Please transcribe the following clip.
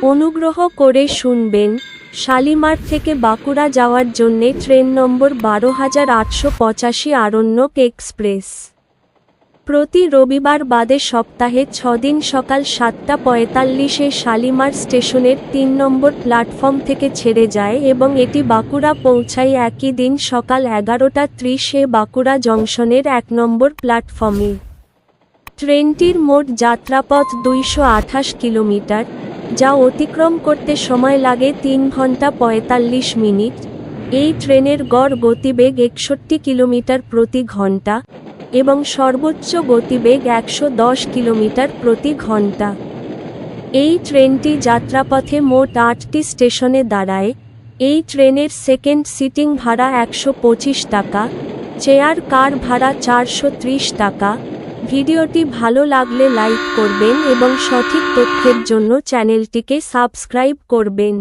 অনুগ্রহ করে শুনবেন, শালিমার থেকে বাঁকুড়া যাওয়ার জন্যে ট্রেন নম্বর ১২৮৮৫ আরণ্যক এক্সপ্রেস। প্রতি রবিবার বাদে সপ্তাহে ৬ দিন সকাল ৭টা ৪৫-এ শালিমার স্টেশনের ৩ নম্বর প্ল্যাটফর্ম থেকে ছেড়ে যায় এবং এটি বাঁকুড়া পৌঁছায় একই দিন সকাল ১১টা ৩০-এ বাঁকুড়া জংশনের ১ নম্বর প্ল্যাটফর্মে। ট্রেনটির মোট যাত্রাপথ ২২৮ কিলোমিটার, যা অতিক্রম করতে সময় লাগে ৩ ঘন্টা ৪৫ মিনিট। এই ট্রেনের গড় গতিবেগ ৬১ কিলোমিটার প্রতি ঘন্টা এবং সর্বোচ্চ গতিবেগ ১১০ কিলোমিটার প্রতি ঘন্টা। এই ট্রেনটি যাত্রাপথে মোট ৮টি স্টেশনে দাঁড়ায়। এই ট্রেনের সেকেন্ড সিটিং ভাড়া ১২৫ টাকা, চেয়ার কার ভাড়া ৪৩০ টাকা। ভিডিওটি ভালো লাগলে লাইক করবেন এবং সঠিক তথ্যের জন্য চ্যানেলটিকে সাবস্ক্রাইব করবেন।